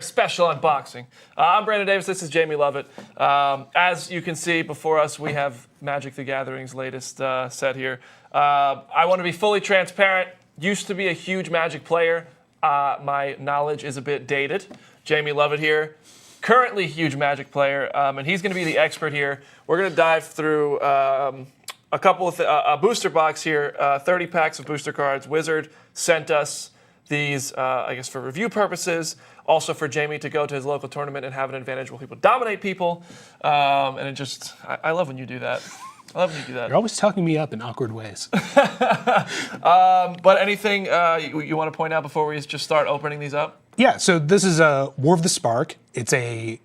special unboxing. I'm Brandon Davis. This is Jamie Lovett. As you can see before us, we have Magic the Gathering's latest set here. I want to be fully transparent. Used to be a huge Magic player. My knowledge is a bit dated. Jamie Lovett here. Currently a huge Magic player, and he's going to be the expert here. We're going to dive through a couple of a booster box here, 30 packs of booster cards. Wizard sent us these, I guess, for review purposes, also for Jamie to go to his local tournament and have an advantage where people dominate people. And it just, I love when you do that. I love when you do that. You're always talking me up in awkward ways. But anything you want to point out before we just start opening these up? Yeah, so this is War of the Spark. It's a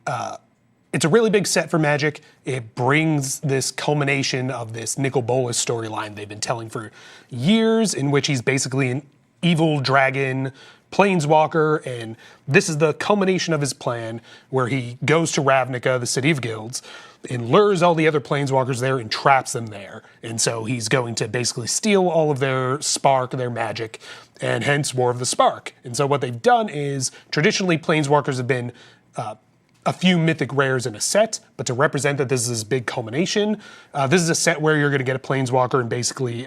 really big set for Magic. It brings this culmination of this Nicol Bolas storyline they've been telling for years, in which he's basically an evil dragon planeswalker, and this is the culmination of his plan, where he goes to Ravnica, the city of guilds, and lures all the other planeswalkers there and traps them there. And so he's going to basically steal all of their spark, their magic, and hence War of the Spark. And so what they've done is, traditionally planeswalkers have been a few mythic rares in a set, but to represent that this is this big culmination, this is a set where you're going to get a planeswalker, and basically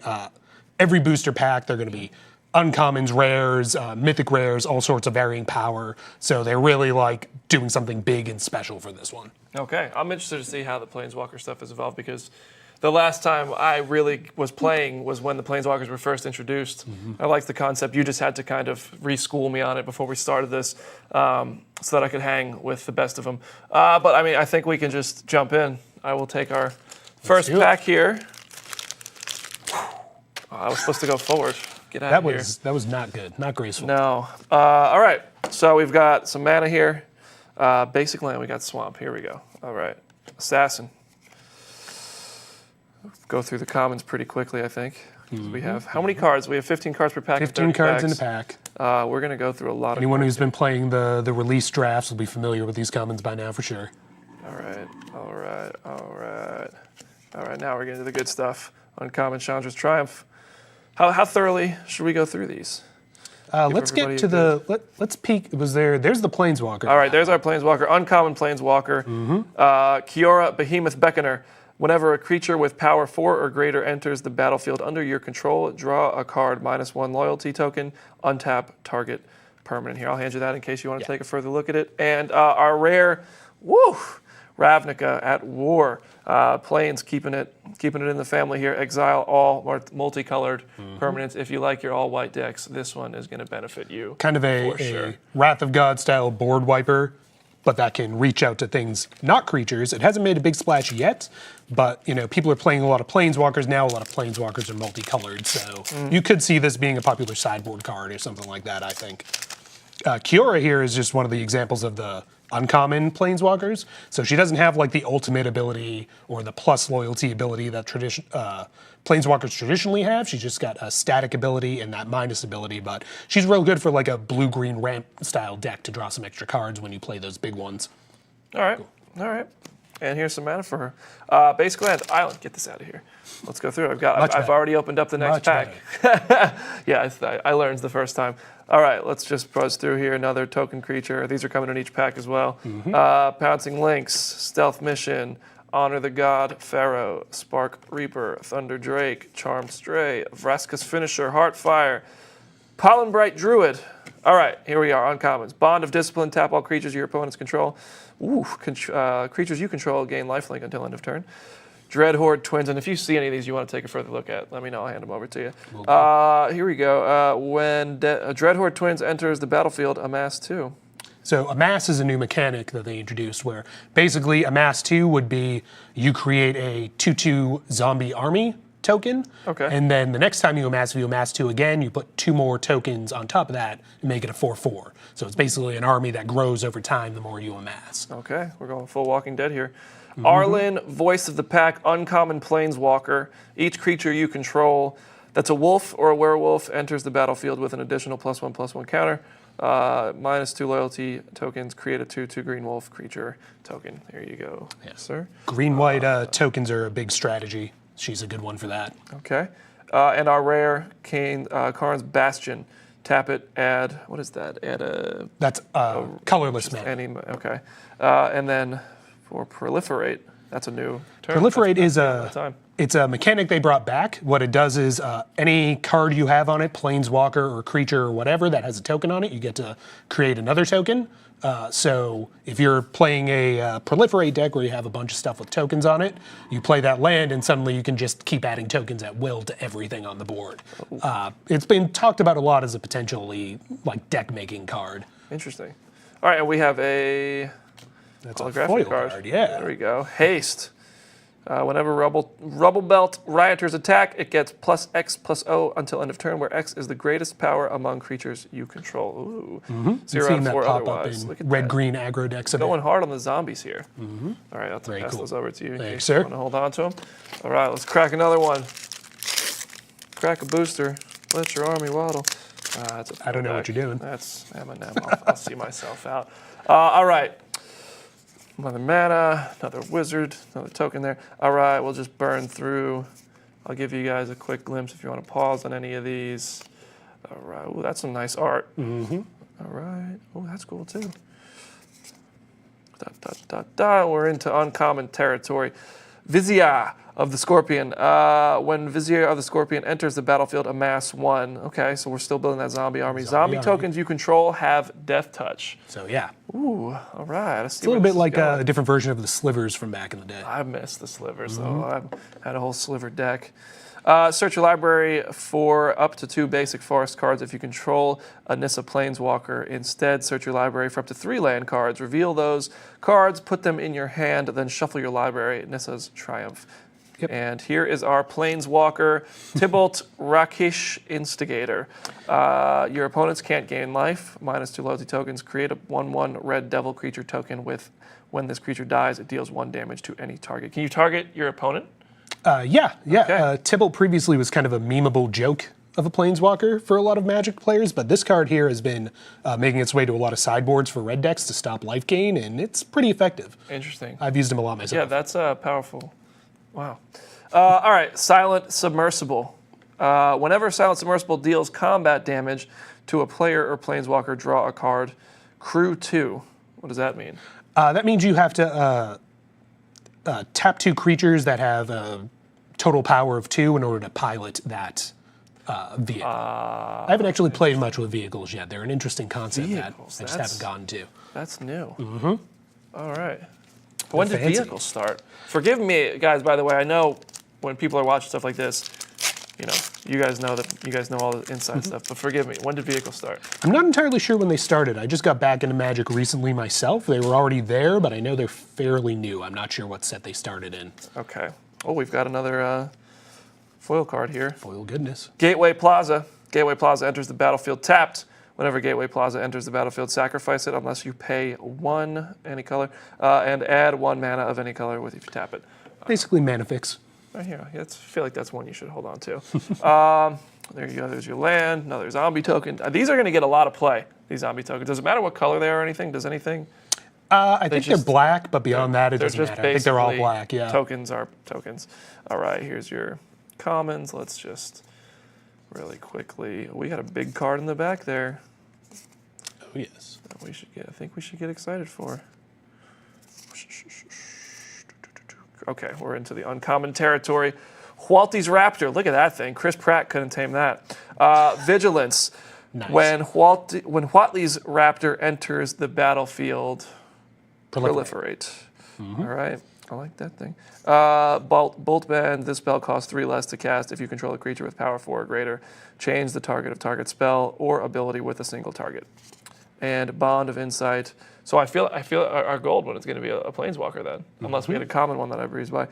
every booster pack, they're going to be uncommons, rares, mythic rares, all sorts of varying power. So they're really like doing something big and special for this one. Okay, I'm interested to see how the Planeswalker stuff has evolved, because the last time I really was playing was when the Planeswalkers were first introduced. I liked the concept. You just had to kind of reschool me on it before we started this, so that I could hang with the best of them. But I mean, I think we can just jump in. I will take our first pack here. I was supposed to go forward. Get out of here. That was not good, not graceful. No. All right, so we've got some mana here. Basic land, we got Swamp. Here we go. All right, Assassin. Go through the commons pretty quickly, I think. We have, how many cards? We have 15 cards per pack. 15 cards in a pack. We're going to go through a lot of Anyone who's been playing the release drafts will be familiar with these commons by now for sure. All right. Now we're getting to the good stuff. Uncommon, Chandra's Triumph. How thoroughly should we go through these? Let's get to let's peek. There's the Planeswalker. All right, there's our Planeswalker. Uncommon Planeswalker. Kiora, Behemoth Beckoner. Whenever a creature with power 4 or greater enters the battlefield under your control, draw a card -1 loyalty token, untap target permanent. Here, I'll hand you that in case you want to take a further look at it. And our rare, Ravnica at War. Planes keeping it in the family here. Exile all multicolored permanents. If you like your all white decks, this one is going to benefit you. Kind of a Wrath of God style board wiper, but that can reach out to things not creatures. It hasn't made a big splash yet, but people are playing a lot of Planeswalkers now. A lot of Planeswalkers are multicolored, so you could see this being a popular sideboard card or something like that, I think. Kiora here is just one of the examples of the uncommon Planeswalkers. So she doesn't have like the ultimate ability or the plus loyalty ability that Planeswalkers traditionally have. She's just got a static ability and that minus ability, but she's real good for like a blue-green ramp style deck to draw some extra cards when you play those big ones. All right, all right. And here's some mana for her. Basic land, Island. Get this out of here. Let's go through. I've already opened up the next pack. Yeah, I learned the first time. All right, let's just buzz through here. Another token creature. These are coming in each pack as well. Pouncing Lynx, Stealth Mission, Honor the God, Pharaoh, Spark Reaper, Thunder Drake, Charmed Stray, Vraska's Finisher, Heartfire, Pollenbright Druid. All right, here we are, uncommons. Bond of Discipline, tap all creatures your opponents control. Creatures you control gain lifelink until end of turn. Dreadhorde Twins, and if you see any of these you want to take a further look at, let me know, I'll hand them over to you. Here we go. When Dreadhorde Twins enters the battlefield, amass 2. So amass is a new mechanic that they introduced where basically amass 2 would be you create a 2/2 zombie army token, and then the next time you amass 2 again, you put 2 more tokens on top of that and make it a 4/4. So it's basically an army that grows over time the more you amass. Okay, we're going full Walking Dead here. Arlen, Voice of the Pack, uncommon Planeswalker. Each creature you control that's a wolf or a werewolf enters the battlefield with an additional +1/+1 counter. -2 loyalty tokens, create a 2/2 green wolf creature token. There you go, sir. Green-white tokens are a big strategy. She's a good one for that. Okay. And our rare Karn's Bastion. tap it, add, what is that? Add a... That's colorless mana. Okay. And then for proliferate, that's a new term. Proliferate is it's a mechanic they brought back. What it does is any card you have on it, planeswalker or creature or whatever that has a token on it, you get to create another token. So if you're playing a proliferate deck where you have a bunch of stuff with tokens on it, you play that land and suddenly you can just keep adding tokens at will to everything on the board. It's been talked about a lot as a potentially like deck making card. Interesting. All right, and we have a holographic card. Yeah. There we go. Haste. Whenever Rubble Belt Rioters attack, it gets +X+0 until end of turn, where X is the greatest power among creatures you control. Ooh. 0 out of 4 otherwise. Look at red-green aggro decks. Going hard on the zombies here. All right, I'll pass those over to you. Thanks, sir. Want to hold on to them? All right, let's crack another one. Crack a booster. Let your army waddle. I don't know what you're doing. That's Eminem. I'll see myself out. All right. Another mana, another wizard, another token there. All right, we'll just burn through. I'll give you guys a quick glimpse if you want to pause on any of these. All right, ooh, that's some nice art. All right, oh, that's cool too. We're into uncommon territory. Vizia of the Scorpion. When Vizier of the Scorpion enters the battlefield, amass 1. Okay, so we're still building that zombie army. Zombie tokens you control have Death Touch. So yeah. Ooh, all right. It's a little bit like a different version of the slivers from back in the day. I missed the slivers, though. I had a whole sliver deck. Search your library for up to 2 basic forest cards if you control a Nissa Planeswalker. Instead, search your library for up to 3 land cards. Reveal those cards, put them in your hand, then shuffle your library. Nissa's Triumph. Yep. And here is our Planeswalker, Tybalt Rakish Instigator. Your opponents can't gain life. -2 loyalty tokens. Create a 1/1 red devil creature token with, when this creature dies, it deals 1 damage to any target. Can you target your opponent? Yeah. Okay. Tybalt previously was kind of a memeable joke of a Planeswalker for a lot of Magic players, but this card here has been making its way to a lot of sideboards for red decks to stop life gain, and it's pretty effective. Interesting. I've used him a lot myself. Yeah, that's powerful. Wow. All right, Silent Submersible. Whenever Silent Submersible deals combat damage to a player or Planeswalker, draw a card. Crew 2. What does that mean? That means you have to tap 2 creatures that have a total power of 2 in order to pilot that vehicle. I haven't actually played much with vehicles yet. They're an interesting concept that I just haven't gotten to. That's new. All right. When did vehicles start? Forgive me, guys, by the way. I know when people are watching stuff like this, you guys know all the inside stuff, but forgive me. When did vehicles start? I'm not entirely sure when they started. I just got back into Magic recently myself. They were already there, but I know they're fairly new. I'm not sure what set they started in. Okay. Oh, we've got another foil card here. Foil goodness. Gateway Plaza. Gateway Plaza enters the battlefield tapped. Whenever Gateway Plaza enters the battlefield, sacrifice it unless you pay 1 any color, and add 1 mana of any color with if you tap it. Basically mana fix. Right here. I feel like that's one you should hold on to. There you go. There's your land. Another zombie token. These are going to get a lot of play, these zombie tokens. Does it matter what color they are or anything? Does anything? I think they're black, but beyond that, it doesn't matter. I think they're all black, yeah. Tokens are tokens. All right, here's your commons. Let's just really quickly. We got a big card in the back there. Oh, yes. I think we should get excited for. Okay, we're into the uncommon territory. Hualti's Raptor. Look at that thing. Chris Pratt couldn't tame that. Vigilance. Nice. When Hualti's Raptor enters the battlefield, proliferate. All right. I like that thing. Bolt Band. This spell costs 3 less to cast if you control a creature with power 4 or greater. Change the target of target spell or ability with a single target. And Bond of Insight. So I feel our gold one is going to be a Planeswalker then, unless we had a common one that I breezed by.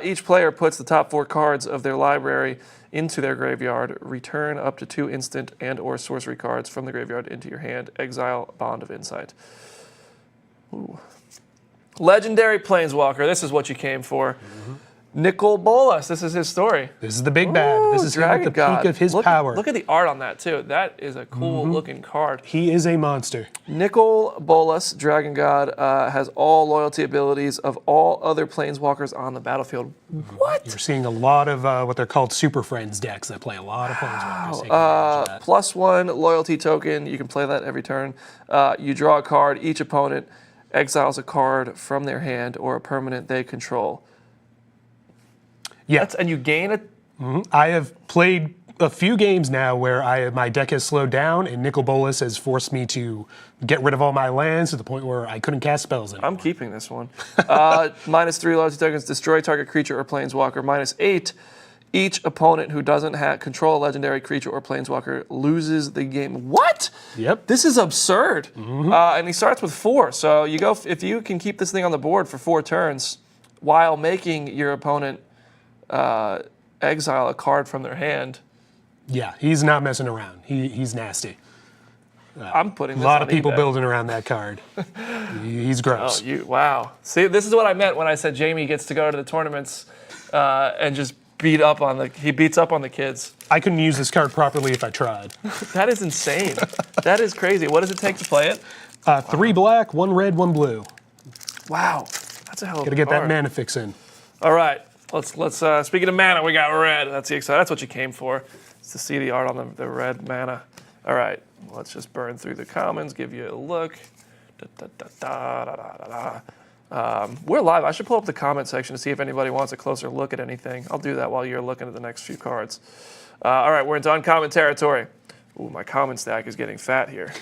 Each player puts the top 4 cards of their library into their graveyard. Return up to 2 instant and or sorcery cards from the graveyard into your hand. Exile Bond of Insight. Ooh. Legendary Planeswalker. This is what you came for. Nicol Bolas, this is his story. This is the big bad. This is him at the peak of his power. Look at the art on that, too. That is a cool-looking card. He is a monster. Nicol Bolas, Dragon God, has all loyalty abilities of all other planeswalkers on the battlefield. What? You're seeing a lot of what they're called Super Friends decks that play a lot of planeswalkers. +1 loyalty token. You can play that every turn. You draw a card. Each opponent exiles a card from their hand or a permanent they control. Yeah. And you gain it. I have played a few games now where my deck has slowed down, and Nicol Bolas has forced me to get rid of all my lands to the point where I couldn't cast spells anymore. I'm keeping this one. -3 loyalty tokens. Destroy target creature or planeswalker. -8. Each opponent who doesn't control a legendary creature or planeswalker loses the game. What? Yep. This is absurd. And he starts with 4. So you go if you can keep this thing on the board for 4 turns while making your opponent exile a card from their hand. Yeah, he's not messing around. He's nasty. I'm putting this a lot on of people eBay. building around that card. He's gross. Oh, wow. See, this is what I meant when I said Jamie gets to go to the tournaments and just beats up on the kids. I couldn't use this card properly if I tried. That is insane. That is crazy. What does it take to play it? 3 black, 1 red, 1 blue. Wow, that's a hell of a Gotta get that card. mana fix in. All right, let's. Speaking of mana, we got red. That's the exciting. That's what you came for, is to see the art on the red mana. All right, let's just burn through the commons, give you a look. We're live. I should pull up the comment section to see if anybody wants a closer look at anything. I'll do that while you're looking at the next few cards. All right, we're into uncommon territory. Ooh, my common stack is getting fat here.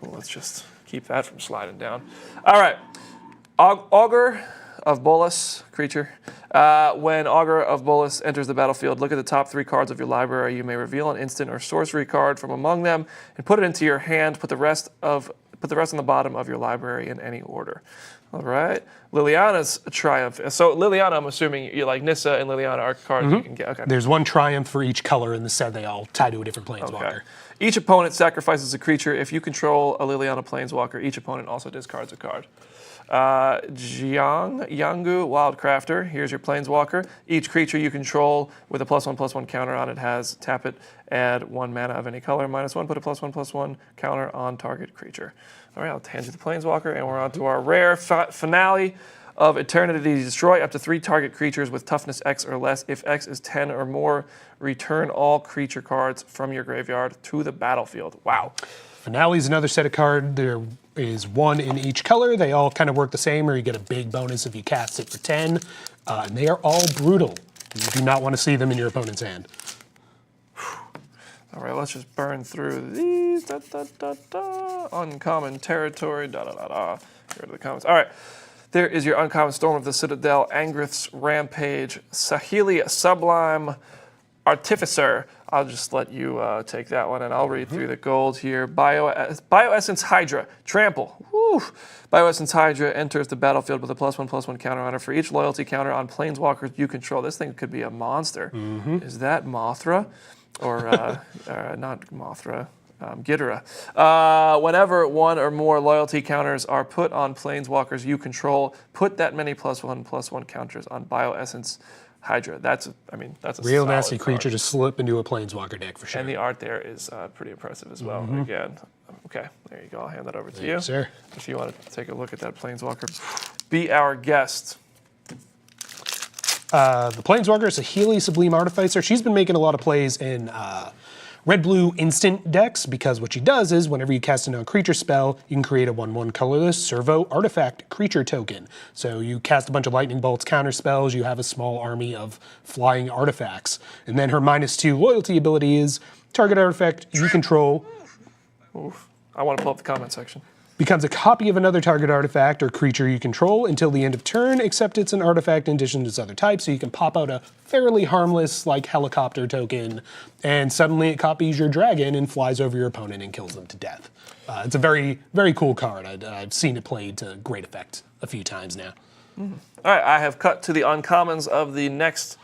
Let's just keep that from sliding down. All right, Augur of Bolas, creature. When Augur of Bolas enters the battlefield, look at the top 3 cards of your library. You may reveal an instant or sorcery card from among them and put it into your hand. Put the rest on the bottom of your library in any order. All right. Liliana's Triumph. So Liliana, I'm assuming you like Nissa and Liliana are cards you can get. Okay. There's 1 Triumph for each color in the set. They all tie to a different planeswalker. Okay. Each opponent sacrifices a creature. If you control a Liliana planeswalker, each opponent also discards a card. Yangu, Wildcrafter. Here's your planeswalker. Each creature you control with a +1/+1 counter on it has tap it, add 1 mana of any color, -1, put a +1/+1 counter on target creature. All right, I'll hand you the planeswalker, and we're on to our rare finale of Eternity. Destroy up to 3 target creatures with toughness X or less. If X is 10 or more, return all creature cards from your graveyard to the battlefield. Wow. Finale is another set of cards. There is 1 in each color. They all kind of work the same, or you get a big bonus if you cast it for 10. And they are all brutal. You do not want to see them in your opponent's hand. All right, let's just burn through these. Uncommon territory. Here are the comments. All right. There is your uncommon Storm of the Citadel, Angrith's Rampage, Sahelia Sublime, Artificer. I'll just let you take that one, and I'll read through the gold here. Bioessence Hydra, Trample. Woo. Bioessence Hydra enters the battlefield with a +1/+1 counter on it. For each loyalty counter on planeswalkers you control. This thing could be a monster. Is that Mothra? Or not Mothra. Ghidorah. Whenever 1 or more loyalty counters are put on planeswalkers you control, put that many +1/+1 counters on Bioessence Hydra. That's a Real solid nasty card. creature to slip into a planeswalker deck for sure. And the art there is pretty impressive as well. Again, okay, there you go. I'll hand that over to you. Sir. If you want to take a look at that planeswalker, be our guest. The planeswalker is a Healy Sublime Artificer. She's been making a lot of plays in red-blue instant decks because what she does is whenever you cast a non-creature spell, you can create a 1/1 colorless servo artifact creature token. So you cast a bunch of lightning bolts, counter spells, you have a small army of flying artifacts. And then her -2 loyalty ability is target artifact you control. Oof. I want to pull up the comment section. Becomes a copy of another target artifact or creature you control until the end of turn, except it's an artifact in addition to its other types, so you can pop out a fairly harmless, like, helicopter token, and suddenly it copies your dragon and flies over your opponent and kills them to death. It's a very, very cool card. I've seen it played to great effect a few times now. All right, I have cut to the uncommons of the next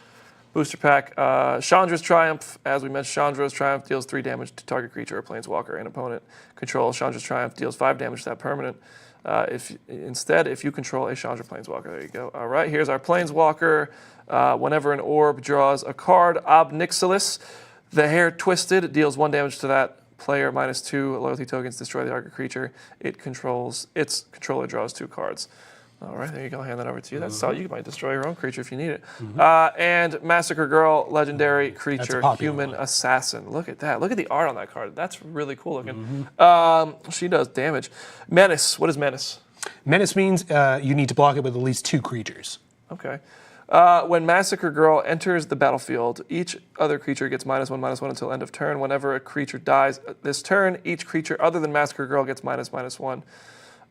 Booster pack, Chandra's Triumph. As we mentioned, Chandra's Triumph deals 3 damage to target creature or planeswalker and opponent control. Chandra's Triumph deals 5 damage to that permanent. If you control a Chandra planeswalker, there you go. All right, here's our planeswalker. Whenever an orb draws a card, Obnixilis, the hair twisted, deals 1 damage to that player, -2 loyalty tokens, destroy the target creature it controls. Its controller draws 2 cards. All right, there you go. I'll hand that over to you. That's all. You might destroy your own creature if you need it. And Massacre Girl, legendary creature, human assassin. Look at that. Look at the art on that card. That's really cool looking. She does damage. Menace. What is Menace? Menace means you need to block it with at least 2 creatures. Okay. When Massacre Girl enters the battlefield, each other creature gets -1/-1 until end of turn. Whenever a creature dies this turn, each creature other than Massacre Girl gets -1/-1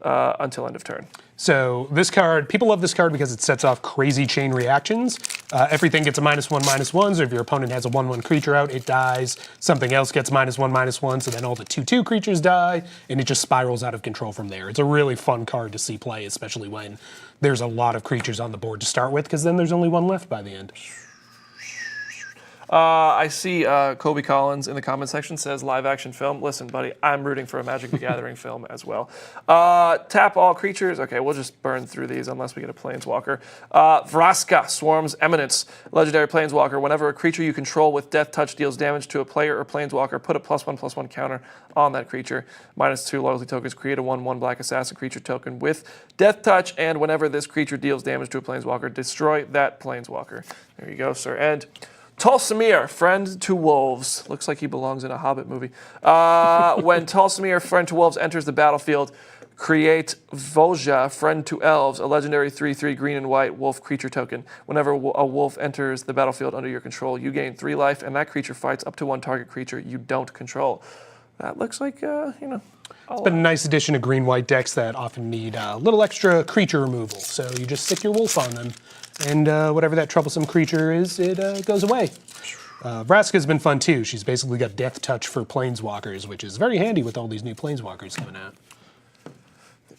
until end of turn. So this card, people love this card because it sets off crazy chain reactions. Everything gets a -1/-1, so if your opponent has a 1/1 creature out, it dies. Something else gets -1/-1, so then all the 2/2 creatures die, and it just spirals out of control from there. It's a really fun card to see play, especially when there's a lot of creatures on the board to start with, because then there's only 1 left by the end. I see Kobe Collins in the comment section says live action film. Listen, buddy, I'm rooting for a Magic the Gathering film as well. Tap all creatures. Okay, we'll just burn through these unless we get a Planeswalker. Vraska, Swarm's Eminence, legendary Planeswalker. Whenever a creature you control with Death Touch deals damage to a player or Planeswalker, put a +1/+1 counter on that creature. -2 loyalty tokens, create a 1/1 Black Assassin creature token with Death Touch, and whenever this creature deals damage to a Planeswalker, destroy that Planeswalker. There you go, sir. And Tolsimir, Friend to Wolves. Looks like he belongs in a Hobbit movie. When Tolsimir, Friend to Wolves, enters the battlefield, create Volja, Friend to Elves, a legendary 3/3 green and white wolf creature token. Whenever a wolf enters the battlefield under your control, you gain 3 life, and that creature fights up to 1 target creature you don't control. That looks like, It's been a nice addition to green-white decks that often need a little extra creature removal. So you just stick your wolf on them, and whatever that troublesome creature is, it goes away. Vraska's been fun too. She's basically got Death Touch for Planeswalkers, which is very handy with all these new Planeswalkers coming out.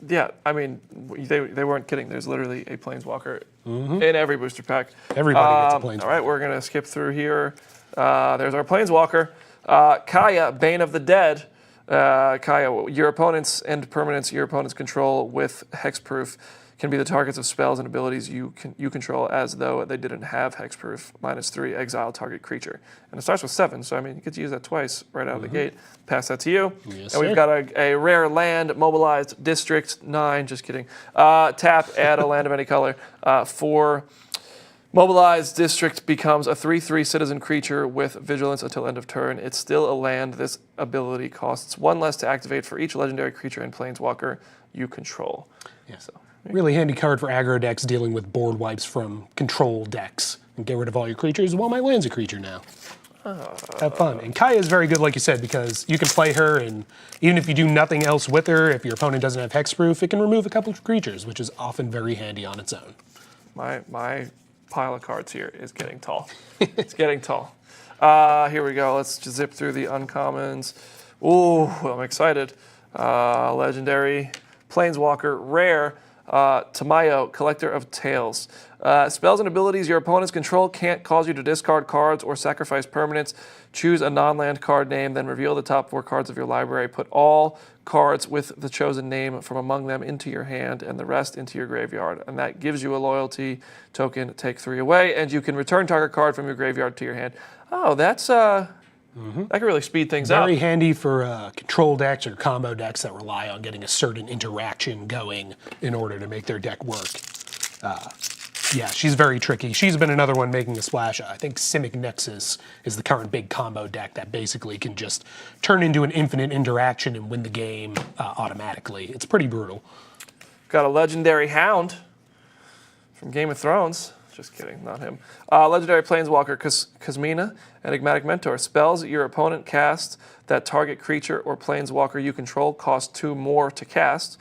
Yeah, I mean, they weren't kidding. There's literally a Planeswalker in every booster pack. Everybody gets a Planeswalker. All right, we're going to skip through here. There's our Planeswalker. Kaya, Bane of the Dead. Kaya, your opponents and permanents your opponents control with hexproof can be the targets of spells and abilities you control as though they didn't have hexproof. -3, exile target creature. And it starts with 7, so I mean, you get to use that twice right out of the gate. Pass that to you. Yes, and we've got a rare land, mobilized district 9, just kidding. Tap, add a land of any color. 4 mobilized district becomes a 3/3 citizen creature with vigilance until end of turn. It's still a land. This ability costs 1 less to activate for each legendary creature and planeswalker you control. Yeah. So, really handy card for aggro decks dealing with board wipes from control decks. And get rid of all your creatures. Well, my land's a creature now. Have fun. And Kaya is very good, like you said, because you can play her, and even if you do nothing else with her, if your opponent doesn't have hexproof, it can remove a couple of creatures, which is often very handy on its own. My pile of cards here is getting tall. It's getting tall. Here we go. Let's just zip through the uncommons. Ooh, I'm excited. Legendary, Planeswalker, rare, Tamayo, Collector of Tales. Spells and abilities your opponent's control can't cause you to discard cards or sacrifice permanents. Choose a non-land card name, then reveal the top 4 cards of your library. Put all cards with the chosen name from among them into your hand and the rest into your graveyard. And that gives you a loyalty token, take 3 away, and you can return target card from your graveyard to your hand. Oh, that's that can really speed things up. Very handy for control decks or combo decks that rely on getting a certain interaction going in order to make their deck work. Yeah, she's very tricky. She's been another one making a splash. I think Simic Nexus is the current big combo deck that basically can just turn into an infinite interaction and win the game automatically. It's pretty brutal. Got a legendary Hound from Game of Thrones. Just kidding, not him. Legendary Planeswalker, Kasmina, Enigmatic Mentor. Spells your opponent casts that target creature or Planeswalker you control cost 2 more to cast.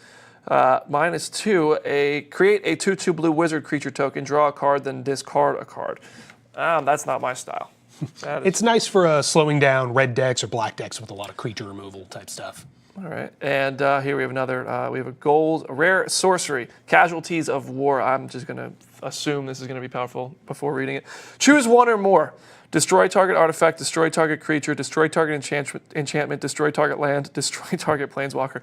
-2, create a 2/2 blue wizard creature token, draw a card, then discard a card. That's not my style. It's nice for slowing down red decks or black decks with a lot of creature removal type stuff. All right, and here we have another. We have a rare sorcery, Casualties of War. I'm just gonna assume this is gonna be powerful before reading it. Choose one or more. Destroy target artifact, destroy target creature, destroy target enchantment, destroy target land, destroy target planeswalker.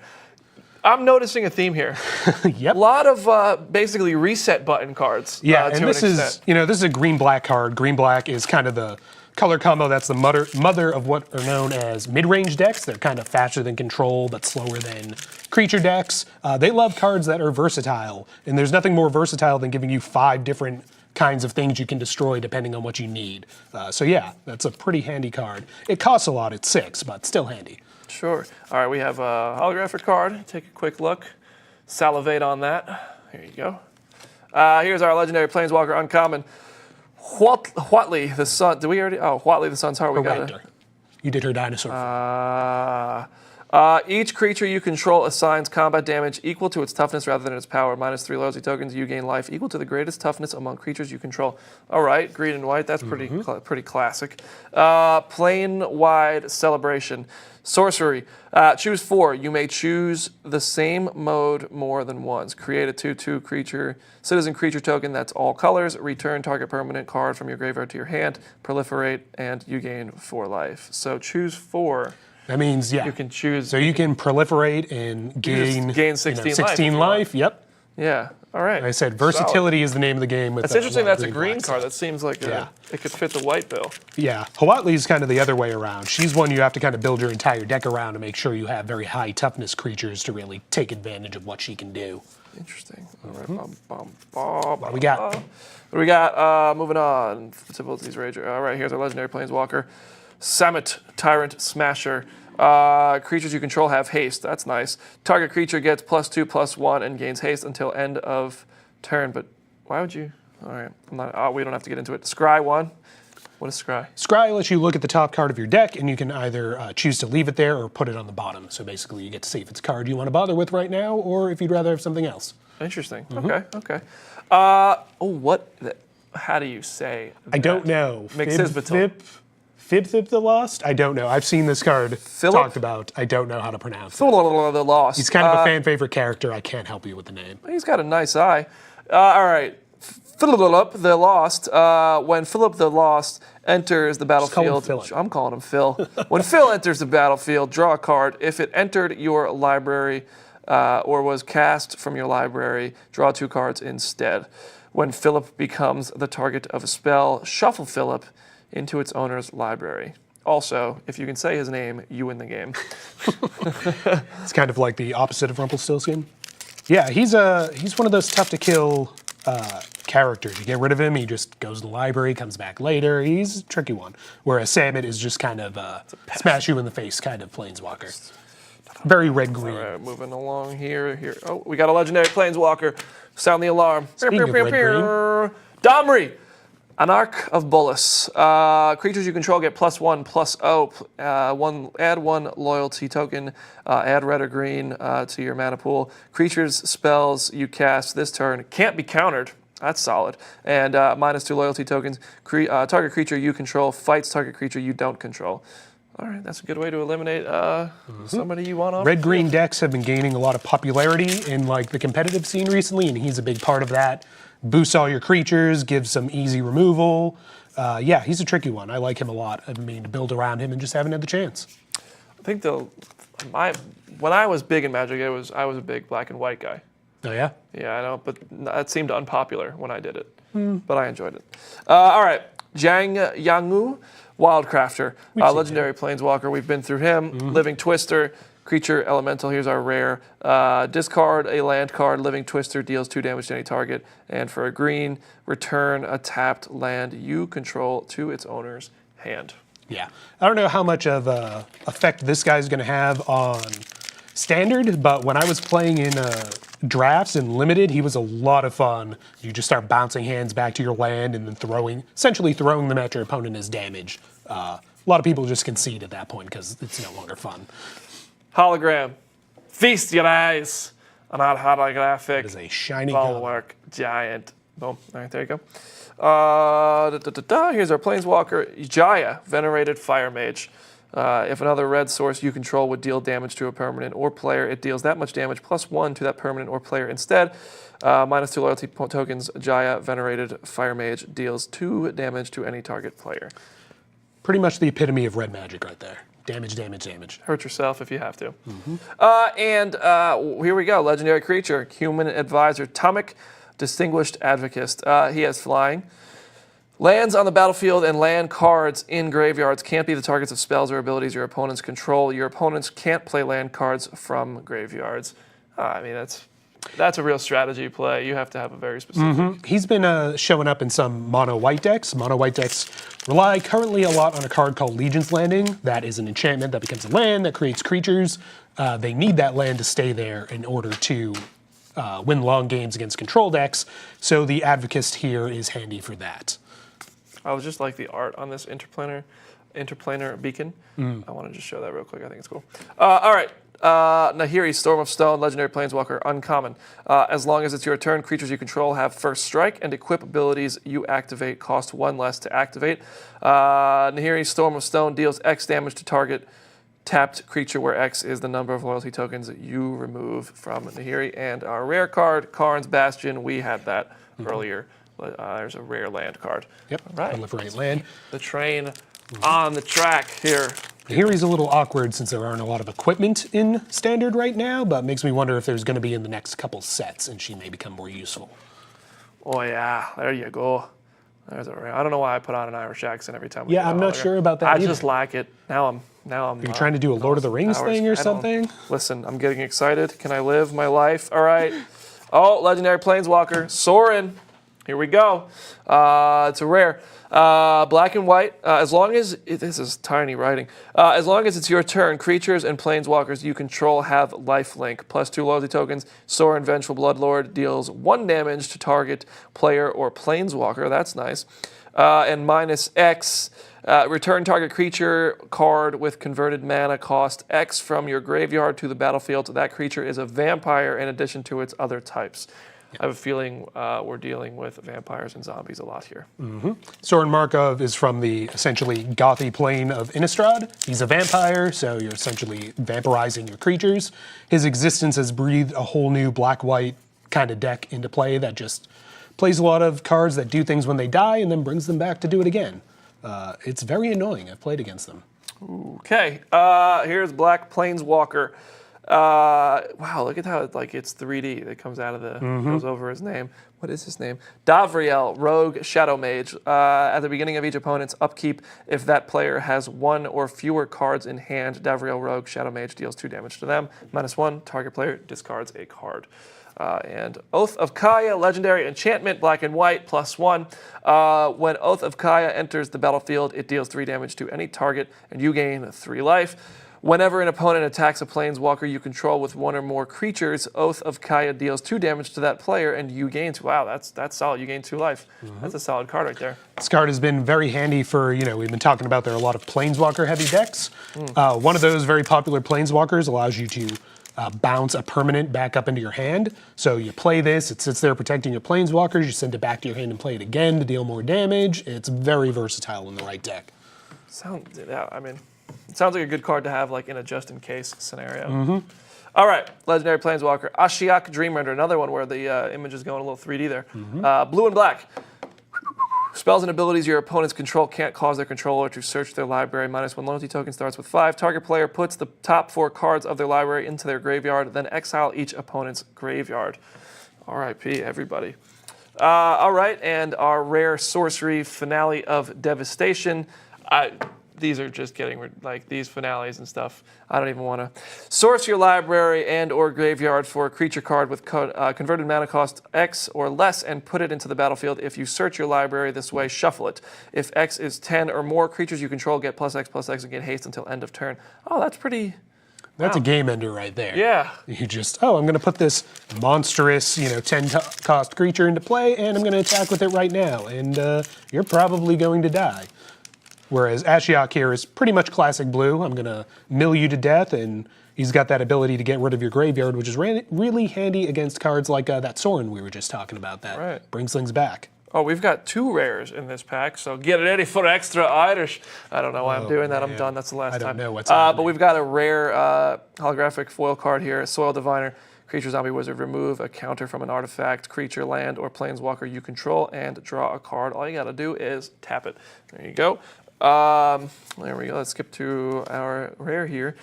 I'm noticing a theme here. Yep. A lot of basically reset button cards. Yeah, to and this is this is a green-black card. Green-black is kind of the color combo that's the mother of what are known as mid-range decks. They're kind of faster than control, but slower than creature decks. They love cards that are versatile, and there's nothing more versatile than giving you 5 different kinds of things you can destroy depending on what you need. So yeah, that's a pretty handy card. It costs a lot, it's 6, but still handy. Sure. All right, we have a holographic card. Take a quick look. Salivate on that. Here you go. Here's our legendary Planeswalker Uncommon. Huatli the Sun. Did we already? Oh, Huatli the Sun's Heart. We got it. You did her dinosaur. Each creature you control assigns combat damage equal to its toughness rather than its power. -3 loyalty tokens. You gain life equal to the greatest toughness among creatures you control. All right, green and white. That's pretty classic. Plane-wide celebration. Sorcery. Choose 4. You may choose the same mode more than once. Create a 2/2 creature, citizen creature token that's all colors. Return target permanent card from your graveyard to your hand. Proliferate, and you gain 4 life. So choose 4. That means, yeah. You can choose. So you can proliferate and gain 16 life. Yep. Yeah. All right. Like I said, versatility is the name of the game. That's interesting. That's a green card. That seems like it could fit the white bill. Yeah. Huatli is kind of the other way around. She's one you have to kind of build your entire deck around to make sure you have very high toughness creatures to really take advantage of what she can do. Interesting. All right. What we got? What do we got? Moving on. Civilities Rager. All right. Here's our legendary Planeswalker. Samet, Tyrant Smasher. Creatures you control have haste. That's nice. Target creature gets +2/+1 and gains haste until end of turn. But why would you? All right. We don't have to get into it. Scry 1. What is Scry? Scry lets you look at the top card of your deck, and you can either choose to leave it there or put it on the bottom. So basically, you get to see if it's a card you want to bother with right now, or if you'd rather have something else. Interesting. Okay. How do you say that? I don't know. Mixizbatul. Fib the Lost? I don't know. I've seen this card talked about. I don't know how to pronounce it. The Lost. He's kind of a fan favorite character. I can't help you with the name. He's got a nice eye. All right. Philip the Lost. When Philip the Lost enters the battlefield, I'm calling him Phil. When Phil enters the battlefield, draw a card. If it entered your library or was cast from your library, draw 2 cards instead. When Philip becomes the target of a spell, shuffle Philip into its owner's library. Also, if you can say his name, you win the game. It's kind of like the opposite of Rumpelstiltskin. Yeah, he's one of those tough to kill characters. You get rid of him, he just goes to the library, comes back later. He's a tricky one. Whereas Samet is just kind of smash you in the face kind of planeswalker. Very red-green. All right, moving along here. Oh, we got a legendary planeswalker. Sound the alarm. Speaking of red-green. Domri. Anarch of Bolas. Creatures you control get +1/+0. Add 1 loyalty token. Add red or green to your mana pool. Creatures, spells you cast this turn can't be countered. That's solid. And -2 loyalty tokens. Target creature you control fights target creature you don't control. All right, that's a good way to eliminate somebody you want off. Red-green decks have been gaining a lot of popularity in like the competitive scene recently, and he's a big part of that. Boosts all your creatures, gives some easy removal. Yeah, he's a tricky one. I like him a lot. I mean, to build around him and just haven't had the chance. I think when I was big in Magic, I was a big black and white guy. Oh yeah? Yeah, I know, but that seemed unpopular when I did it. But I enjoyed it. All right, Zhang Yangu, Wildcrafter, legendary planeswalker. We've been through him. Living Twister. Creature elemental, here's our rare. Discard a land card, Living Twister deals 2 damage to any target. And for a green, return a tapped land you control to its owner's hand. Yeah. I don't know how much of a effect this guy's going to have on Standard, but when I was playing in drafts and Limited, he was a lot of fun. You just start bouncing hands back to your land and then essentially throwing them at your opponent as damage. A lot of people just concede at that point because it's no longer fun. Hologram. Feast your eyes on our holographic. It is a shiny bulwark giant. Boom. All right, there you go. Here's our planeswalker, Jaya, Venerated Fire Mage. If another red source you control would deal damage to a permanent or player, it deals that much damage +1 to that permanent or player instead. -2 loyalty tokens. Jaya, Venerated Fire Mage, deals 2 damage to any target player. Pretty much the epitome of red magic right there. Damage, damage, damage. Hurt yourself if you have to. Here we go. Legendary creature, Human Advisor, Tomik, Distinguished Advocate. He has flying. Lands on the battlefield and land cards in graveyards can't be the targets of spells or abilities your opponents control. Your opponents can't play land cards from graveyards. I mean, that's a real strategy play. You have to have a very specific. He's been showing up in some mono white decks. Mono white decks rely currently a lot on a card called Legion's Landing. That is an enchantment that becomes a land that creates creatures. They need that land to stay there in order to win long games against control decks. So the Advocist here is handy for that. I was just like the art on this interplanar beacon. I want to just show that real quick. I think it's cool. All right. Nahiri, Storm of Stone, Legendary Planeswalker, uncommon. As long as it's your turn, creatures you control have first strike, and equip abilities you activate cost 1 less to activate. Nahiri, Storm of Stone, deals X damage to target tapped creature, where X is the number of loyalty tokens that you remove from Nahiri. And our rare card, Karn's Bastion, we had that earlier. There's a rare land card. Yep, all right. Proliferate land. The train on the track here. Nahiri's a little awkward since there aren't a lot of equipment in Standard right now, but makes me wonder if there's going to be in the next couple sets, and she may become more useful. Oh yeah, there you go. There's a rare. I don't know why I put on an Irish accent every time. Yeah, I'm not sure about that I either. just like it. Now I'm. You're trying to do a Lord of the Rings thing or something? Listen, I'm getting excited. Can I live my life? All right. Oh, Legendary Planeswalker, Sorin. Here we go. It's a rare. Black and white. As long as this is tiny writing. As long as it's your turn, creatures and planeswalkers you control have lifelink. +2 loyalty tokens. Sorin, Vengeful Bloodlord, deals 1 damage to target player or planeswalker. That's nice. And -X. Return target creature card with converted mana cost X from your graveyard to the battlefield. That creature is a vampire in addition to its other types. I have a feeling we're dealing with vampires and zombies a lot here. Sorin Markov is from the essentially gothy plane of Innistrad. He's a vampire, so you're essentially vampirizing your creatures. His existence has breathed a whole new black-white kind of deck into play that just plays a lot of cards that do things when they die and then brings them back to do it again. It's very annoying. I've played against them. Okay, here's Black Planeswalker. Wow, look at how it's 3D. That comes out of the goes over his name. What is his name? Davriel, Rogue Shadow Mage. At the beginning of each opponent's upkeep, if that player has 1 or fewer cards in hand, Davriel, Rogue Shadow Mage deals 2 damage to them. -1, target player discards a card. And Oath of Kaya, legendary enchantment, black and white, +1. When Oath of Kaya enters the battlefield, it deals 3 damage to any target, and you gain 3 life. Whenever an opponent attacks a planeswalker you control with 1 or more creatures, Oath of Kaya deals 2 damage to that player, and you gain 2. Wow, that's solid. You gain 2 life. That's a solid card right there. This card has been very handy for, we've been talking about there are a lot of planeswalker-heavy decks. One of those very popular planeswalkers allows you to bounce a permanent back up into your hand. So you play this, it sits there protecting your planeswalkers, you send it back to your hand and play it again to deal more damage. It's very versatile in the right deck. It sounds like a good card to have in a just-in-case scenario. All right, Legendary Planeswalker. Ashiok Dreamrender, another one where the image is going a little 3D there. Blue and black. Spells and abilities your opponents control can't cause their controller to search their library. -1 loyalty token starts with 5. Target player puts the top 4 cards of their library into their graveyard, then exile each opponent's graveyard. R.I.P. everybody. All right, and our rare sorcery, Finale of Devastation. These are just getting, these finales and stuff. I don't even want to. Source your library and or graveyard for a creature card with converted mana cost X or less and put it into the battlefield. If you search your library this way, shuffle it. If X is 10 or more creatures you control, get +X and get haste until end of turn. Oh, that's pretty... That's a game ender right there. Yeah. You just, I'm going to put this monstrous, 10 cost creature into play, and I'm going to attack with it right now. And you're probably going to die. Whereas Ashiok here is pretty much classic blue. I'm going to mill you to death, and he's got that ability to get rid of your graveyard, which is really handy against cards like that Sorin we were just talking about that brings things back. Oh, we've got 2 rares in this pack, so get ready for extra Irish. I don't know why I'm doing that. I'm done. That's the last time. I don't know what's happening. But we've got a rare holographic foil card here, Soil Diviner. Creature, zombie, wizard, remove a counter from an artifact, creature, land, or planeswalker you control, and draw a card. All you got to do is tap it. There you go. There we go. Let's skip to our rare here.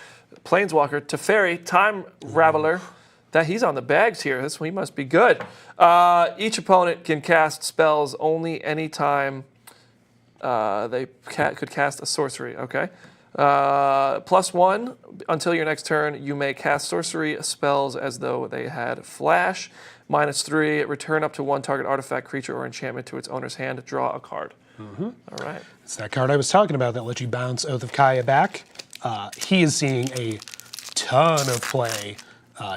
Planeswalker, Teferi, Time Raveler. That he's on the bags here. This one must be good. Each opponent can cast spells only anytime they could cast a sorcery. Okay. +1 until your next turn. You may cast sorcery spells as though they had flash. -3. Return up to 1 target artifact, creature, or enchantment to its owner's hand. Draw a card. All right. It's that card I was talking about that lets you bounce Oath of Kaya back. He is seeing a ton of play.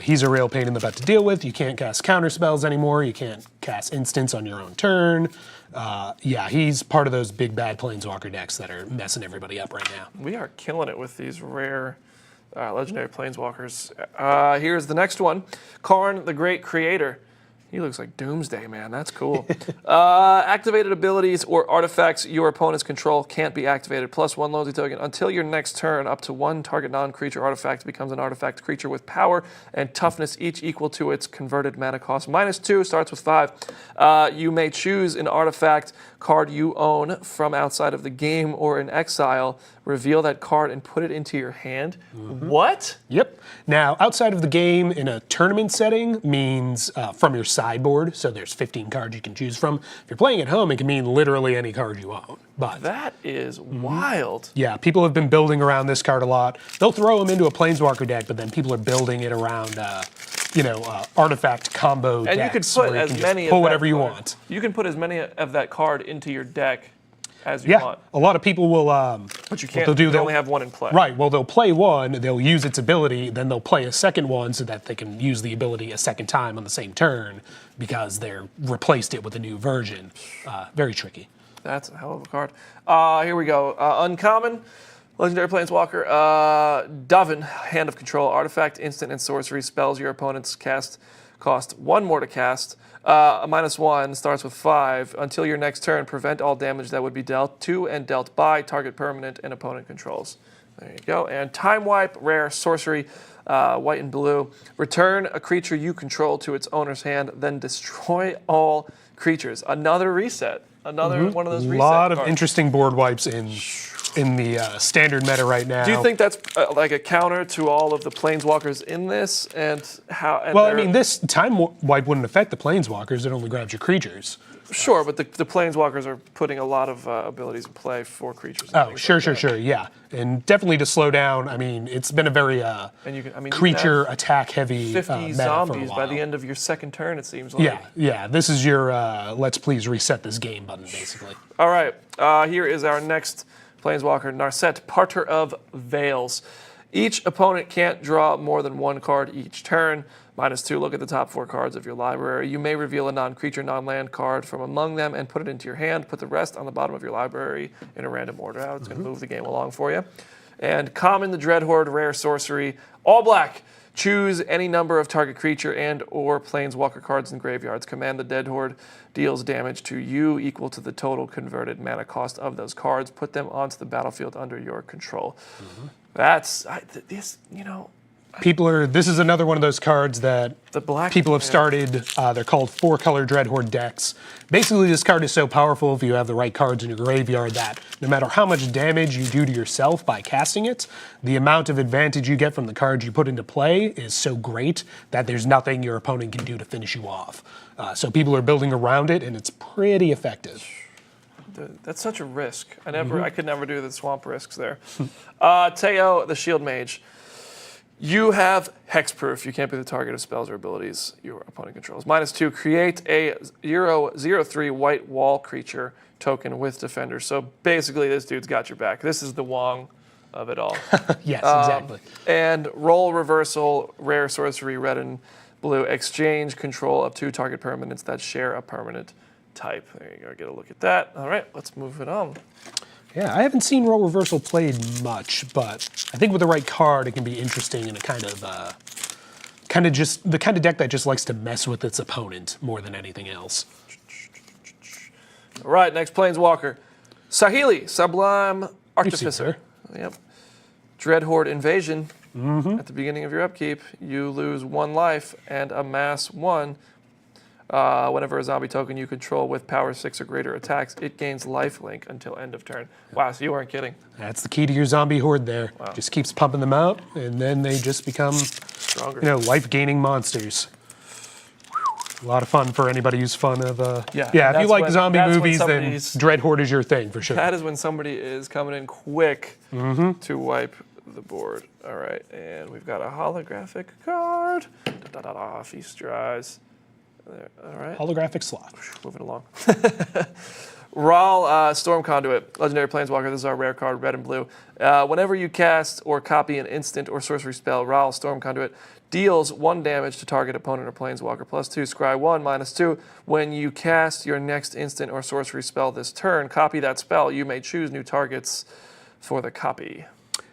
He's a real pain in the butt to deal with. You can't cast counter spells anymore. You can't cast instants on your own turn. Yeah, he's part of those big bad Planeswalker decks that are messing everybody up right now. We are killing it with these rare legendary Planeswalkers. Here's the next one. Karn, the Great Creator. He looks like Doomsday, man. That's cool. Activated abilities or artifacts your opponents control can't be activated. +1 loyalty token. Until your next turn, up to 1 target non-creature artifact becomes an artifact creature with power and toughness, each equal to its converted mana cost. -2 starts with 5. You may choose an artifact card you own from outside of the game or in exile. Reveal that card and put it into your hand. What? Yep. Now, outside of the game in a tournament setting means from your sideboard, so there's 15 cards you can choose from. If you're playing at home, it can mean literally any card you own. But that is wild. Yeah, people have been building around this card a lot. They'll throw them into a Planeswalker deck, but then people are building it around, artifact combo decks. And you could put as many pull whatever you want. You can put as many of that card into your deck as you want. A lot of people will. But you can't. They'll only have one in play. Right. Well, they'll play one. They'll use its ability. Then they'll play a second one so that they can use the ability a second time on the same turn because they're replaced it with a new version. Very tricky. That's a hell of a card. Here we go. Uncommon. Legendary Planeswalker. Dovin, Hand of Control. Artifact, instant, and sorcery spells your opponents cast cost 1 more to cast. -1 starts with 5. Until your next turn, prevent all damage that would be dealt to and dealt by target permanent and opponent controls. There you go. And Time Wipe, rare sorcery, white and blue. Return a creature you control to its owner's hand, then destroy all creatures. Another reset. Another one of those reset cards. A lot of cards. interesting board wipes in the standard meta right now. Do you think that's like a counter to all of the Planeswalkers in this? And how? And well, I mean, this Time Wipe wouldn't affect the Planeswalkers. It only grabs your creatures. Sure, but the Planeswalkers are putting a lot of abilities in play for creatures. Oh, sure, yeah. And definitely to slow down, I mean, it's been a very creature attack heavy 50 meta zombies for a by while. the end of your second turn, it seems like. Yeah. This is your let's please reset this game button, basically. All right, here is our next Planeswalker, Narset, Parter of Veils. Each opponent can't draw more than 1 card each turn. -2, look at the top 4 cards of your library. You may reveal a non-creature, non-land card from among them and put it into your hand. Put the rest on the bottom of your library in a random order. It's going to move the game along for you. And Common, the Dreadhorde, rare sorcery, all black. Choose any number of target creature and or Planeswalker cards in graveyards. Command the Dreadhorde deals damage to you equal to the total converted mana cost of those cards. Put them onto the battlefield under your control. That's this. This is another one of those cards that people have started. They're called 4-color Dreadhorde decks. Basically, this card is so powerful if you have the right cards in your graveyard that no matter how much damage you do to yourself by casting it, the amount of advantage you get from the cards you put into play is so great that there's nothing your opponent can do to finish you off. So people are building around it, and it's pretty effective. That's such a risk. I could never do the swamp risks there. Teo, the Shield Mage. You have hexproof. You can't be the target of spells or abilities your opponent controls. -2, create a 0/0/3 white wall creature token with defender. So basically, this dude's got your back. This is the Wong of it all. Yes, exactly. And roll reversal, rare sorcery, red and blue. Exchange control of 2 target permanents that share a permanent type. There you go. Get a look at that. All right, let's move it on. Yeah, I haven't seen Role Reversal played much, but I think with the right card, it can be interesting in a kind of just the kind of deck that just likes to mess with its opponent more than anything else. All right, next Planeswalker. Saheeli, Sublime Artificer. Yep. Dreadhorde Invasion. At the beginning of your upkeep, you lose 1 life and amass 1. Whenever a zombie token you control with power 6 or greater attacks, it gains lifelink until end of turn. Wow, so you weren't kidding. That's the key to your zombie horde there. Wow. Just keeps pumping them out, and then they just become Stronger. life-gaining monsters. A lot of fun for anybody who's fun of. If you like zombie movies, then Dreadhorde is your thing for sure. That is when somebody is coming in quick to wipe the board. All right, and we've got a holographic card. Feast your eyes. There. All right. Holographic slot. Moving along. Ral, Storm Conduit, Legendary Planeswalker. This is our rare card, red and blue. Whenever you cast or copy an instant or sorcery spell, Ral, Storm Conduit deals 1 damage to target opponent or Planeswalker. +2, scry 1, -2. When you cast your next instant or sorcery spell this turn, copy that spell. You may choose new targets for the copy.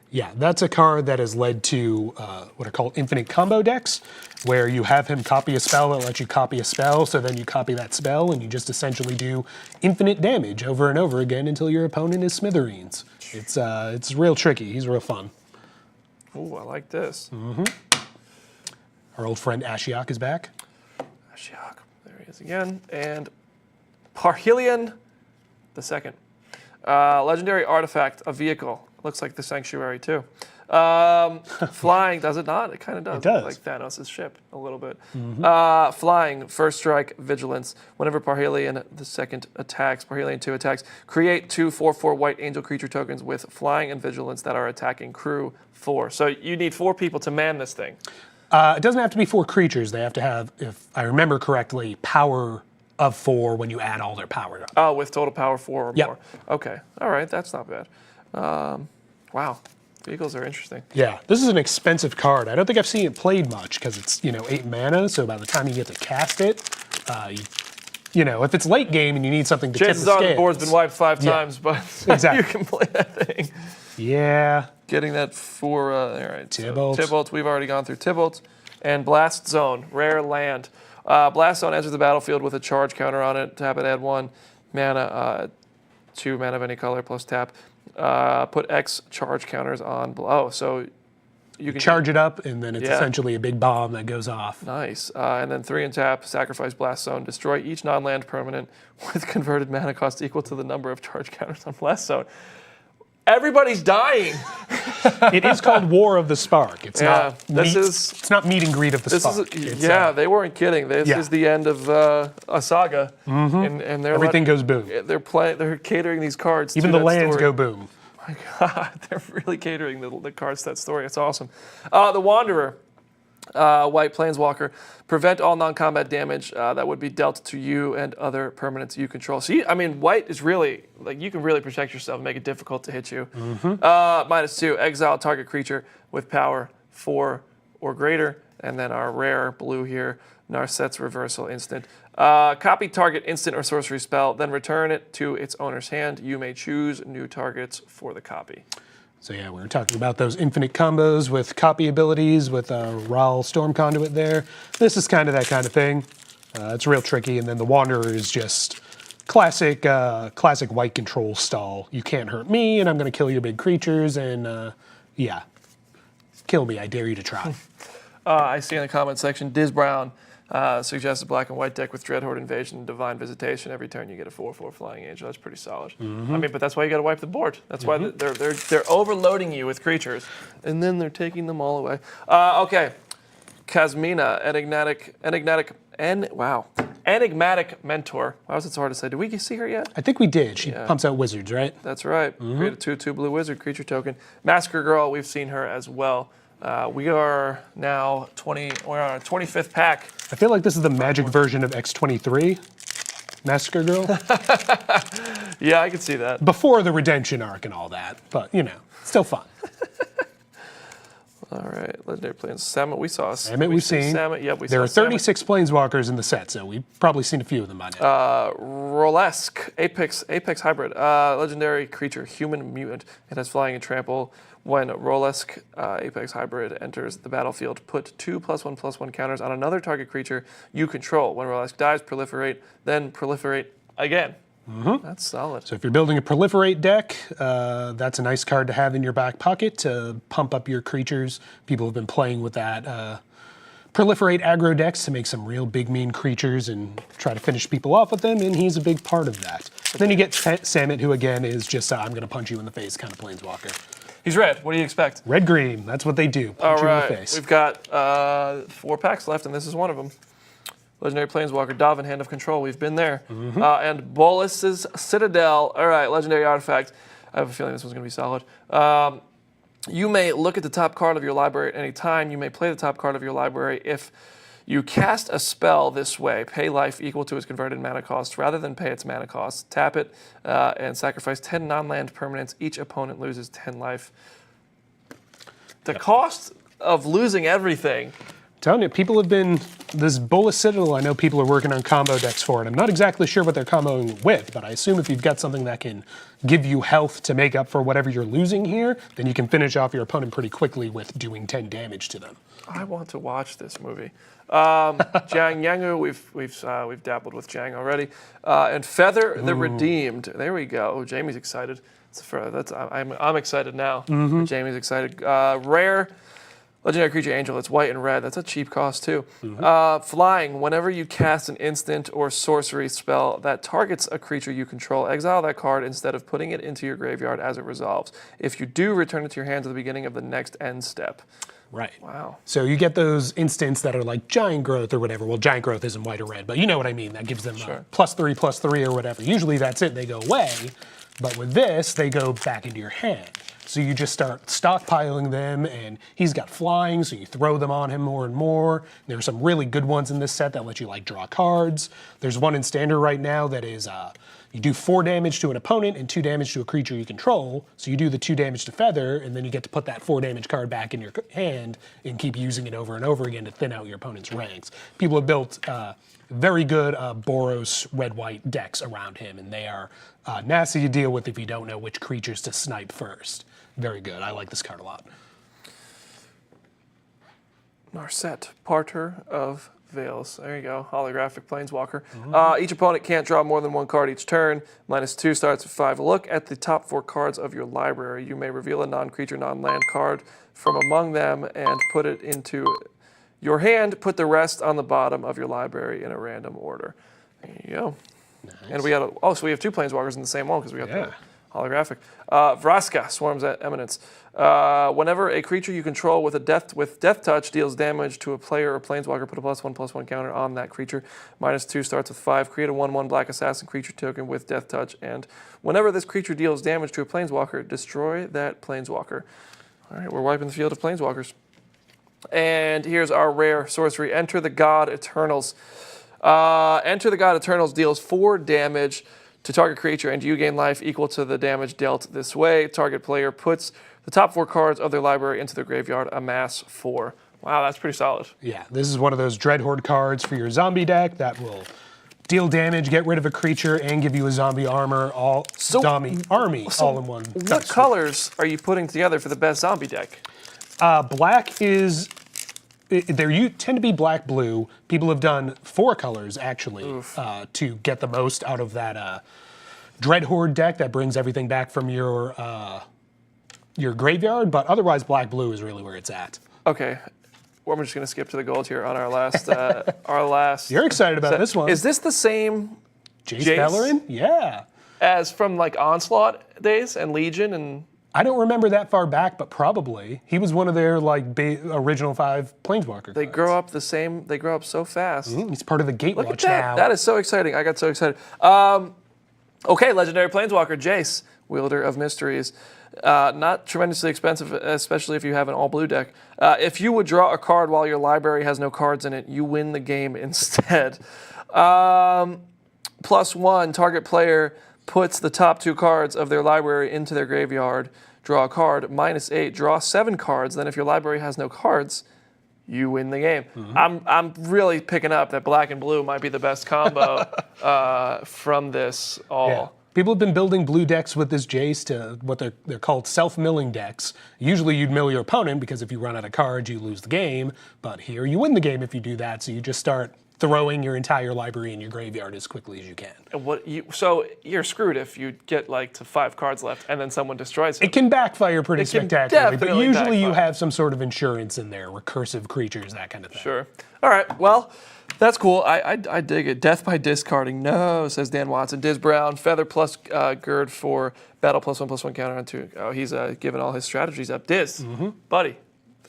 Yeah, that's a card that has led to what are called infinite combo decks, where you have him copy a spell that lets you copy a spell, so then you copy that spell, and you just essentially do infinite damage over and over again until your opponent is smithereens. It's real tricky. He's real fun. Ooh, I like this. Our old friend Ashiok is back. Ashiok, there he is again. And Parhelion II. Legendary artifact, a vehicle. Looks like the Sanctuary too. Flying, does it not? It kind of does. It does. Like Thanos' ship, a little bit. Flying, first strike, vigilance. Whenever Parhelion II attacks, Parhelion 2 attacks, create 2 4/4 white angel creature tokens with flying and vigilance that are attacking crew 4. So you need 4 people to man this thing. It doesn't have to be 4 creatures. They have to have, if I remember correctly, power of 4 when you add all their power up. Oh, with total power 4 or Yep. more. Okay, all right, that's not bad. Wow, vehicles are interesting. Yeah, this is an expensive card. I don't think I've seen it played much because it's 8 mana. So by the time you get to cast it, if it's late game and you need something to chances tip the are scales, the board's been wiped 5 times, but exactly. you can play that thing. Yeah. Getting that for all right. Tybalt. So Tybalt, we've already gone through Tybalt, and Blast Zone, rare land. Blast Zone enters the battlefield with a charge counter on it. Tap it, add 1 mana, 2 mana of any color plus tap. Put X charge counters on below. So you can charge it up, and then it's essentially a big bomb that goes off. Nice. And then 3 and tap, sacrifice Blast Zone, destroy each non-land permanent with converted mana cost equal to the number of charge counters on Blast Zone. Everybody's dying. It is called War of the Spark. It's not it's not meet and greet of the Spark. They weren't kidding. This is the end of a saga, and everything goes boom. They're catering these cards. Even to the that lands story. go boom. My God, they're really catering the cards to that story. It's awesome. The Wanderer, white Planeswalker, prevent all non-combat damage that would be dealt to you and other permanents you control. So, white is really, you can really protect yourself and make it difficult to hit you. -2, exile target creature with power 4 or greater. And then our rare blue here, Narset's Reversal instant. Copy target instant or sorcery spell, then return it to its owner's hand. You may choose new targets for the copy. So yeah, we were talking about those infinite combos with copy abilities with Ral Storm Conduit there. This is kind of that kind of thing. It's real tricky, and then the Wanderer is just classic white control stall. You can't hurt me, and I'm going to kill your big creatures, and kill me. I dare you to try. I see in the comment section, Diz Brown suggests a black and white deck with Dreadhorde Invasion and Divine Visitation. Every turn you get a 4/4 Flying Angel. That's pretty solid. But that's why you got to wipe the board. That's why they're overloading you with creatures, and then they're taking them all away. Okay, Kazmina, Enigmatic Mentor. Why was it so hard to say? Did we see her yet? I think we did. She pumps out wizards, right? That's right. Create a 2/2 blue wizard creature token. Massacre Girl, we've seen her as well. We are now we're on our 25th pack. I feel like this is the Magic version of X-23, Massacre Girl. Yeah, I can see that. Before the redemption arc and all that, but still fun. All right, Legendary Planes. Samet, we saw. Samet, we've seen. Samet, yep, we there saw. There are 36 Planeswalkers in the set, so we've probably seen a few of them by now. Rolesk, Apex Hybrid. Legendary creature, human mutant. It has flying and trample. When Rolesk Apex Hybrid enters the battlefield, put 2 +1/+1 counters on another target creature you control. When Rolesk dies, proliferate, then proliferate again. That's solid. So if you're building a proliferate deck, that's a nice card to have in your back pocket to pump up your creatures. People have been playing with that proliferate aggro decks to make some real big mean creatures and try to finish people off with them, and he's a big part of that. Then you get Samit, who again is just I'm going to punch you in the face kind of planeswalker. He's red. What do you expect? Red-green, that's what they do, punch you in the face. We've got 4 packs left, and this is one of them. Legendary Planeswalker, Davin, Hand of Control. We've been there. And Bolas's Citadel. All right, Legendary Artifact. I have a feeling this one's going to be solid. You may look at the top card of your library at any time. You may play the top card of your library if you cast a spell this way. Pay life equal to its converted mana cost rather than pay its mana cost. Tap it and sacrifice 10 non-land permanents. Each opponent loses 10 life. The cost of losing everything. Telling you, people have been, this Bolas Citadel, I know people are working on combo decks for it. I'm not exactly sure what they're comboing with, but I assume if you've got something that can give you health to make up for whatever you're losing here, then you can finish off your opponent pretty quickly with doing 10 damage to them. I want to watch this movie. Jiang Yangu, we've dabbled with Jiang already. And Feather the Redeemed. There we go. Oh, Jamie's excited. I'm excited now. Jamie's excited. Rare. Legendary Creature Angel, it's white and red. That's a cheap cost too. Flying, whenever you cast an instant or sorcery spell that targets a creature you control, exile that card instead of putting it into your graveyard as it resolves. If you do, return it to your hands at the beginning of the next end step. Right. Wow. So you get those instants that are like Giant Growth or whatever. Well, Giant Growth isn't white or red, but you know what I mean. That gives them +3/+3 or whatever. Usually that's it. They go away. But with this, they go back into your hand. So you just start stockpiling them, and he's got flying, so you throw them on him more and more. There are some really good ones in this set that let you like draw cards. There's one in Standard right now that is you do 4 damage to an opponent and 2 damage to a creature you control. So you do the 2 damage to Feather, and then you get to put that 4 damage card back in your hand and keep using it over and over again to thin out your opponent's ranks. People have built very good Boros red-white decks around him, and they are nasty to deal with if you don't know which creatures to snipe first. Very good. I like this card a lot. Narset, Parter of Veils. There you go. Holographic Planeswalker. Each opponent can't draw more than 1 card each turn. -2 starts with 5. Look at the top 4 cards of your library. You may reveal a non-creature, non-land card from among them and put it into your hand. Put the rest on the bottom of your library in a random order. There you go. Nice. And we got so we have 2 Planeswalkers in the same one because we got the holographic. Vraska, Swarms at Eminence. Whenever a creature you control with Death Touch deals damage to a player or planeswalker, put a +1/+1 counter on that creature. -2 starts with 5. Create a 1/1 Black Assassin creature token with Death Touch, and whenever this creature deals damage to a planeswalker, destroy that planeswalker. All right, we're wiping the field of planeswalkers. And here's our rare sorcery. Enter the God Eternals. Enter the God Eternals deals 4 damage to target creature, and you gain life equal to the damage dealt this way. Target player puts the top 4 cards of their library into their graveyard, amass 4. Wow, that's pretty solid. Yeah, this is one of those Dreadhorde cards for your zombie deck that will deal damage, get rid of a creature, and give you a zombie armor, all in one. What colors are you putting together for the best zombie deck? Black is... you tend to be black-blue. People have done 4 colors, actually, to get the most out of that Dreadhorde deck that brings everything back from your graveyard, but otherwise black-blue is really where it's at. Okay. Well, we're just going to skip to the gold here on our last... You're excited about this one. Is this the same Jace Beleren? Yeah. As from like Onslaught days and Legion and... I don't remember that far back, but probably. He was one of their like original 5 Planeswalker They cards. grow up the same. They grow up so fast. He's part of the Gatewatch Look at that. now. That is so exciting. I got so excited. Okay, Legendary Planeswalker, Jace, Wielder of Mysteries. Not tremendously expensive, especially if you have an all-blue deck. If you would draw a card while your library has no cards in it, you win the game instead. +1, target player puts the top 2 cards of their library into their graveyard, draw a card. -8, draw 7 cards. Then if your library has no cards, you win the game. I'm really picking up that black and blue might be the best combo from this all. Yeah. People have been building blue decks with this Jace to what they're called self-milling decks. Usually you'd mill your opponent because if you run out of cards, you lose the game. But here you win the game if you do that. So you just start throwing your entire library in your graveyard as quickly as you can. And so you're screwed if you get like to 5 cards left and then someone destroys it. It can backfire pretty spectacularly, but usually you backfire. have some sort of insurance in there, recursive creatures, that kind of thing. Sure. All right. Well, that's cool. I dig it. Death by discarding. No, says Dan Watson. Diz Brown. Feather plus Gird for battle +1/+1 counter on 2. Oh, he's giving all his strategies up. Diz, buddy.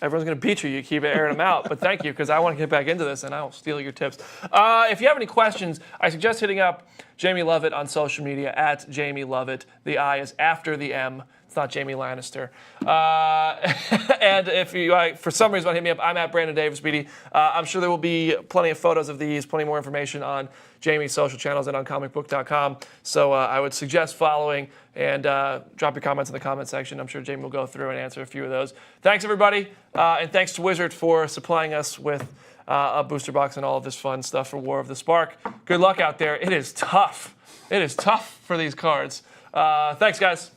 Everyone's going to beat you. You keep airing them out. But thank you, because I want to get back into this, and I will steal your tips. If you have any questions, I suggest hitting up Jamie Lovett on social media, at Jamie Lovett. The I is after the M. It's not Jamie Lannister. And if you, for some reason, want to hit me up, I'm at Brandon Davis, BD. I'm sure there will be plenty of photos of these, plenty more information on Jamie's social channels and on Comicbook.com. So I would suggest following and drop your comments in the comment section. I'm sure Jamie will go through and answer a few of those. Thanks, everybody. And thanks to Wizard for supplying us with a booster box and all of this fun stuff for War of the Spark. Good luck out there. It is tough. It is tough for these cards. Thanks, guys.